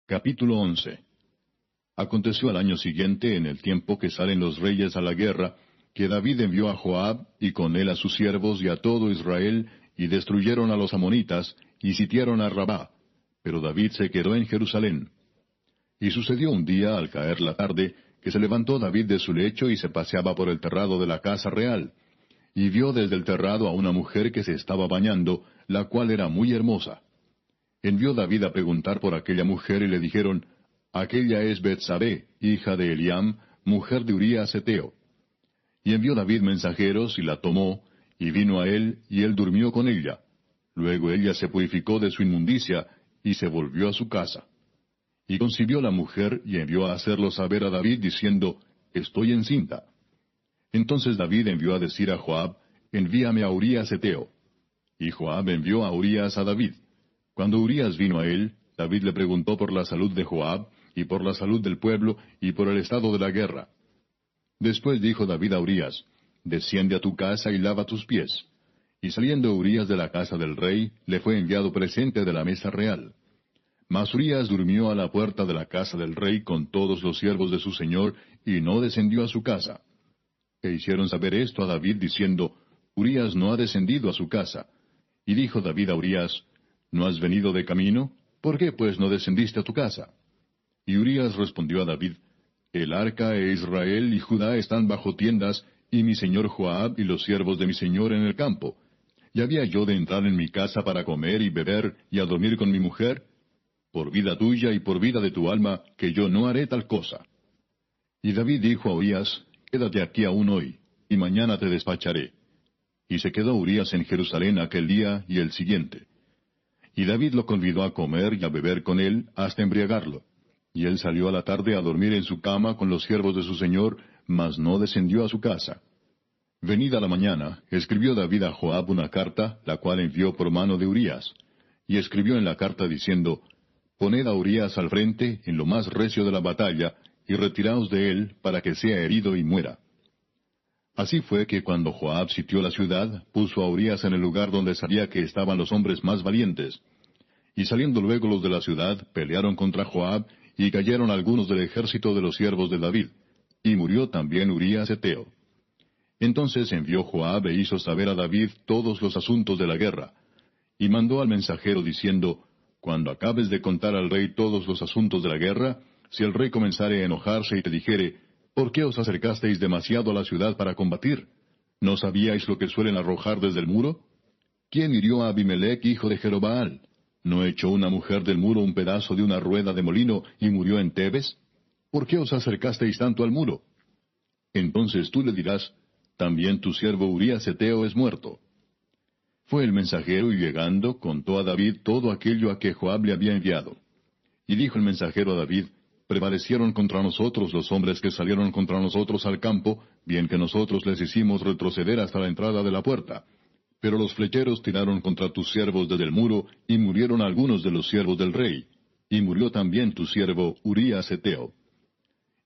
Capítulo 11. Aconteció al año siguiente, en el tiempo que salen los reyes a la guerra, que David envió a Joab, y con él a sus siervos y a todo Israel, y destruyeron a los amonitas, y sitiaron a Rabá. Pero David se quedó en Jerusalén. Y sucedió un día, al caer la tarde, que se levantó David de su lecho y se paseaba por el terrado de la casa real. Y vio desde el terrado a una mujer que se estaba bañando, la cual era muy hermosa. Envió David a preguntar por aquella mujer, y le dijeron, aquella es Betsabé, hija de Eliam, mujer de Urías Heteo. Y envió David mensajeros, y la tomó, y vino a él, y él durmió con ella. Luego ella se purificó de su inmundicia, y se volvió a su casa. Y concibió la mujer, y envió a hacerlo saber a David, diciendo, estoy encinta. Entonces David envió a decir a Joab, envíame a Urías Heteo. Y Joab envió a Urías a David. Cuando Urías vino a él, David le preguntó por la salud de Joab, y por la salud del pueblo, y por el estado de la guerra. Después dijo David a Urías, desciende a tu casa y lava tus pies. Y saliendo Urías de la casa del rey, le fue enviado presente de la mesa real. Mas Urías durmió a la puerta de la casa del rey con todos los siervos de su señor, y no descendió a su casa. E hicieron saber esto a David, diciendo, Urías no ha descendido a su casa. Y dijo David a Urías, ¿no has venido de camino? ¿Por qué pues no descendiste a tu casa? Y Urías respondió a David, el arca e Israel y Judá están bajo tiendas, y mi señor Joab y los siervos de mi señor en el campo. ¿Y había yo de entrar en mi casa para comer y beber y a dormir con mi mujer? Por vida tuya y por vida de tu alma, que yo no haré tal cosa. Y David dijo a Urías, quédate aquí aún hoy, y mañana te despacharé. Y se quedó Urías en Jerusalén aquel día y el siguiente. Y David lo convidó a comer y a beber con él hasta embriagarlo. Y él salió a la tarde a dormir en su cama con los siervos de su señor, mas no descendió a su casa. Venida la mañana, escribió David a Joab una carta, la cual envió por mano de Urías. Y escribió en la carta diciendo, poned a Urías al frente, en lo más recio de la batalla, y retiraos de él, para que sea herido y muera. Así fue que cuando Joab sitió la ciudad, puso a Urías en el lugar donde sabía que estaban los hombres más valientes. Y saliendo luego los de la ciudad, pelearon contra Joab, y cayeron algunos del ejército de los siervos de David. Y murió también Urías Heteo. Entonces envió Joab e hizo saber a David todos los asuntos de la guerra. Y mandó al mensajero diciendo, cuando acabes de contar al rey todos los asuntos de la guerra, si el rey comenzare a enojarse y te dijere, ¿por qué os acercasteis demasiado a la ciudad para combatir? ¿No sabíais lo que suelen arrojar desde el muro? ¿Quién hirió a Abimelech, hijo de Jerobaal? ¿No echó una mujer del muro un pedazo de una rueda de molino y murió en Tebes? ¿Por qué os acercasteis tanto al muro? Entonces tú le dirás, también tu siervo Urías Heteo es muerto. Fue el mensajero y llegando, contó a David todo aquello a que Joab le había enviado. Y dijo el mensajero a David, prevalecieron contra nosotros los hombres que salieron contra nosotros al campo, bien que nosotros les hicimos retroceder hasta la entrada de la puerta. Pero los flecheros tiraron contra tus siervos desde el muro, y murieron algunos de los siervos del rey. Y murió también tu siervo Urías Heteo.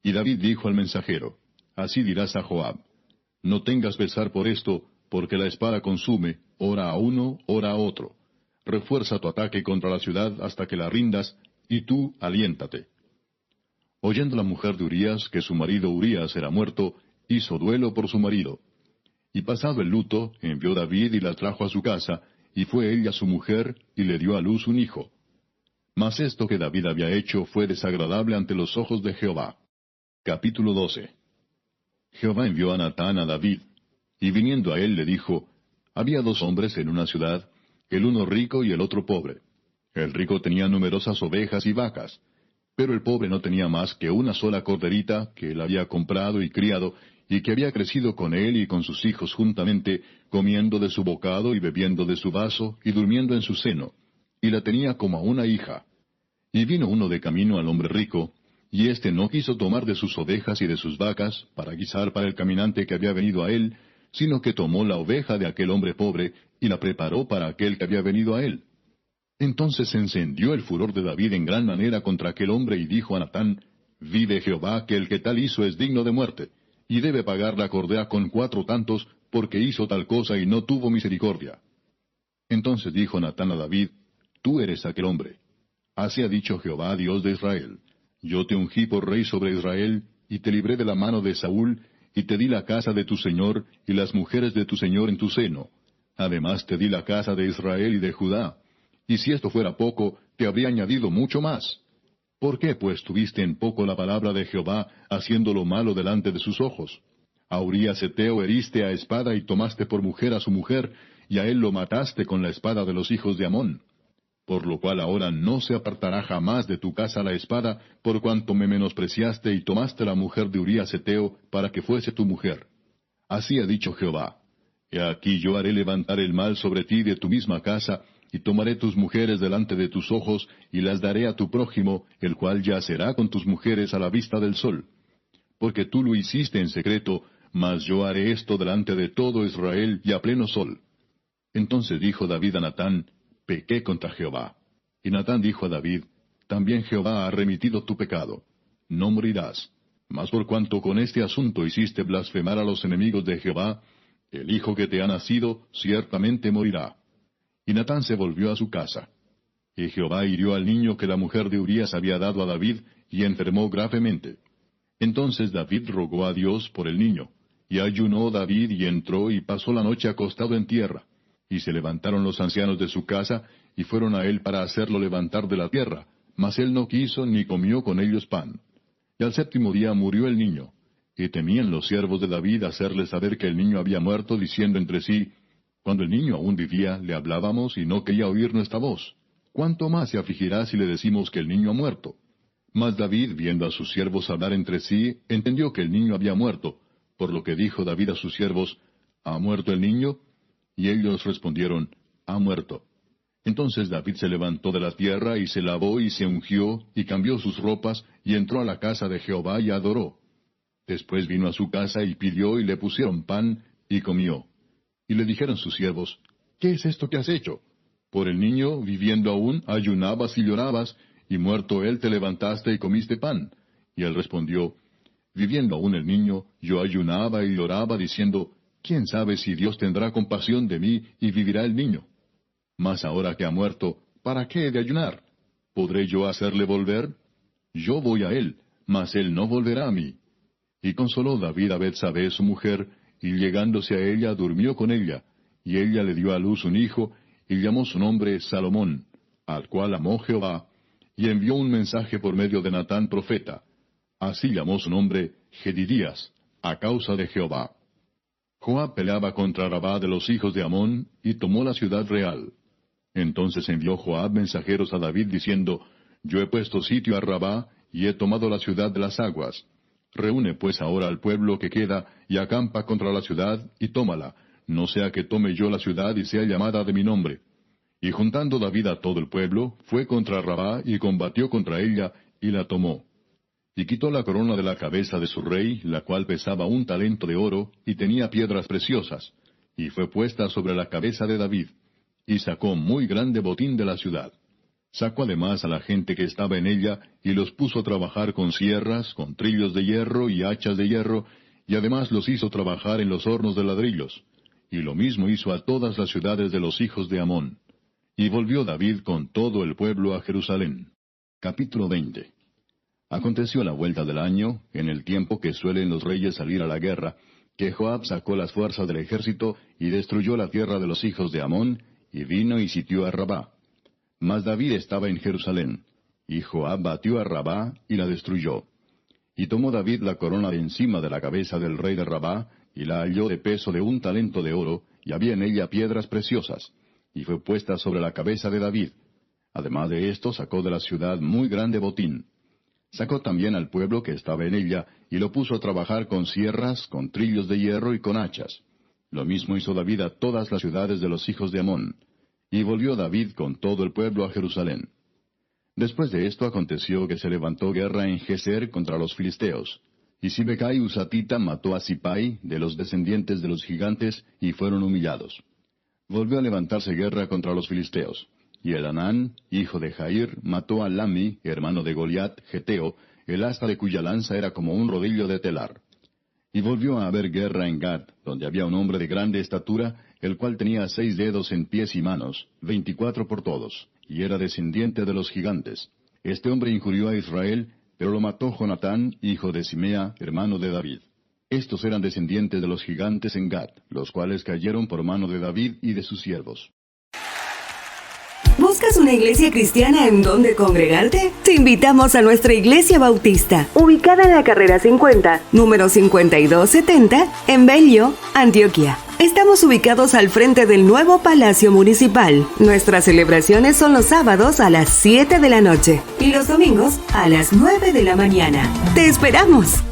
Y David dijo al mensajero, así dirás a Joab, no tengas pesar por esto, porque la espada consume, ora a uno, ora a otro. Refuerza tu ataque contra la ciudad hasta que la rindas, y tú aliéntate. Oyendo la mujer de Urías que su marido Urías era muerto, hizo duelo por su marido. Y pasado el luto, envió David y la trajo a su casa, y fue ella su mujer, y le dio a luz un hijo. Mas esto que David había hecho fue desagradable ante los ojos de Jehová. Capítulo 12. Jehová envió a Natán a David, y viniendo a él le dijo, había dos hombres en una ciudad, el uno rico y el otro pobre. El rico tenía numerosas ovejas y vacas, pero el pobre no tenía más que una sola corderita que él había comprado y criado, y que había crecido con él y con sus hijos juntamente, comiendo de su bocado y bebiendo de su vaso, y durmiendo en su seno, y la tenía como a una hija. Y vino uno de camino al hombre rico, y éste no quiso tomar de sus ovejas y de sus vacas, para guisar para el caminante que había venido a él, sino que tomó la oveja de aquel hombre pobre, y la preparó para aquel que había venido a él. Entonces se encendió el furor de David en gran manera contra aquel hombre, y dijo a Natán, vive Jehová, que el que tal hizo es digno de muerte, y debe pagar la cordera con 4 tantos, porque hizo tal cosa y no tuvo misericordia. Entonces dijo Natán a David, tú eres aquel hombre. Así ha dicho Jehová, Dios de Israel: Yo te ungí por rey sobre Israel, y te libré de la mano de Saúl, y te di la casa de tu señor, y las mujeres de tu señor en tu seno. Además te di la casa de Israel y de Judá. Y si esto fuera poco, te habría añadido mucho más. ¿Por qué, pues, tuviste en poco la palabra de Jehová, haciendo lo malo delante de sus ojos? A Urías Heteo heriste a espada y tomaste por mujer a su mujer, y a él lo mataste con la espada de los hijos de Amón. Por lo cual ahora no se apartará jamás de tu casa la espada, por cuanto me menospreciaste y tomaste la mujer de Urías Heteo para que fuese tu mujer. Así ha dicho Jehová: He aquí yo haré levantar el mal sobre ti de tu misma casa, y tomaré tus mujeres delante de tus ojos, y las daré a tu prójimo, el cual yacerá con tus mujeres a la vista del sol. Porque tú lo hiciste en secreto, mas yo haré esto delante de todo Israel y a pleno sol. Entonces dijo David a Natán: Pequé contra Jehová. Y Natán dijo a David: También Jehová ha remitido tu pecado. No morirás. Mas por cuanto con este asunto hiciste blasfemar a los enemigos de Jehová, el hijo que te ha nacido ciertamente morirá. Y Natán se volvió a su casa. Y Jehová hirió al niño que la mujer de Urías había dado a David, y enfermó gravemente. Entonces David rogó a Dios por el niño. Y ayunó David, y entró, y pasó la noche acostado en tierra. Y se levantaron los ancianos de su casa, y fueron a él para hacerlo levantar de la tierra, mas él no quiso ni comió con ellos pan. Y al séptimo día murió el niño. Y temían los siervos de David hacerle saber que el niño había muerto, diciendo entre sí: Cuando el niño aún vivía, le hablábamos, y no quería oír nuestra voz. ¿Cuánto más se afligirá si le decimos que el niño ha muerto? Mas David, viendo a sus siervos hablar entre sí, entendió que el niño había muerto, por lo que dijo David a sus siervos: ¿Ha muerto el niño? Y ellos respondieron: Ha muerto. Entonces David se levantó de la tierra, y se lavó, y se ungió, y cambió sus ropas, y entró a la casa de Jehová, y adoró. Después vino a su casa, y pidió, y le pusieron pan, y comió. Y le dijeron sus siervos: ¿Qué es esto que has hecho? Por el niño, viviendo aún, ayunabas y llorabas, y muerto él te levantaste y comiste pan. Y él respondió: Viviendo aún el niño, yo ayunaba y lloraba, diciendo: ¿Quién sabe si Dios tendrá compasión de mí, y vivirá el niño? Mas ahora que ha muerto, ¿para qué he de ayunar? ¿Podré yo hacerle volver? Yo voy a él, mas él no volverá a mí. Y consoló David a Betsabé su mujer, y llegándose a ella durmió con ella, y ella le dio a luz un hijo, y llamó su nombre Salomón, al cual amó Jehová, y envió un mensaje por medio de Natán profeta. Así llamó su nombre Jedidías, a causa de Jehová. Joab peleaba contra Rabá de los hijos de Amón, y tomó la ciudad real. Entonces envió Joab mensajeros a David, diciendo: Yo he puesto sitio a Rabá, y he tomado la ciudad de las aguas. Reúne pues ahora al pueblo que queda, y acampa contra la ciudad, y tómala, no sea que tome yo la ciudad y sea llamada de mi nombre. Y juntando David a todo el pueblo, fue contra Rabá, y combatió contra ella, y la tomó. Y quitó la corona de la cabeza de su rey, la cual pesaba 1 talento de oro, y tenía piedras preciosas, y fue puesta sobre la cabeza de David, y sacó muy grande botín de la ciudad. Sacó además a la gente que estaba en ella, y los puso a trabajar con sierras, con trillos de hierro y hachas de hierro, y además los hizo trabajar en los hornos de ladrillos. Y lo mismo hizo a todas las ciudades de los hijos de Amón. Y volvió David con todo el pueblo a Jerusalén. Capítulo 20. Aconteció a la vuelta del año, en el tiempo que suelen los reyes salir a la guerra, que Joab sacó las fuerzas del ejército, y destruyó la tierra de los hijos de Amón, y vino y sitió a Rabá. Mas David estaba en Jerusalén, y Joab batió a Rabá, y la destruyó. Y tomó David la corona de encima de la cabeza del rey de Rabá, y la halló de peso de 1 talento de oro, y había en ella piedras preciosas, y fue puesta sobre la cabeza de David. Además de esto sacó de la ciudad muy grande botín. Sacó también al pueblo que estaba en ella, y lo puso a trabajar con sierras, con trillos de hierro y con hachas. Lo mismo hizo David a todas las ciudades de los hijos de Amón. Y volvió David con todo el pueblo a Jerusalén. Después de esto aconteció que se levantó guerra en Geser contra los filisteos. Y Sibecai Husatita mató a Sipai, de los descendientes de los gigantes, y fueron humillados. Volvió a levantarse guerra contra los filisteos. Y Elanán, hijo de Jair, mató a Lami, hermano de Goliat, Geteo, el asta de cuya lanza era como un rodillo de telar. Y volvió a haber guerra en Gad, donde había un hombre de grande estatura, el cual tenía 6 dedos en pies y manos, 24 por todos, y era descendiente de los gigantes. Este hombre injurió a Israel, pero lo mató Jonatán, hijo de Simea, hermano de David. Estos eran descendientes de los gigantes en Gat, los cuales cayeron por mano de David y de sus siervos. ¿Buscas una iglesia cristiana en donde congregarte? Te invitamos a nuestra iglesia bautista, ubicada en la carrera 50, número 5270, en Bello, Antioquia. Estamos ubicados al frente del nuevo Palacio Municipal. Nuestras celebraciones son los sábados a las 7 de la noche y los domingos a las 9 de la mañana. ¡Te esperamos!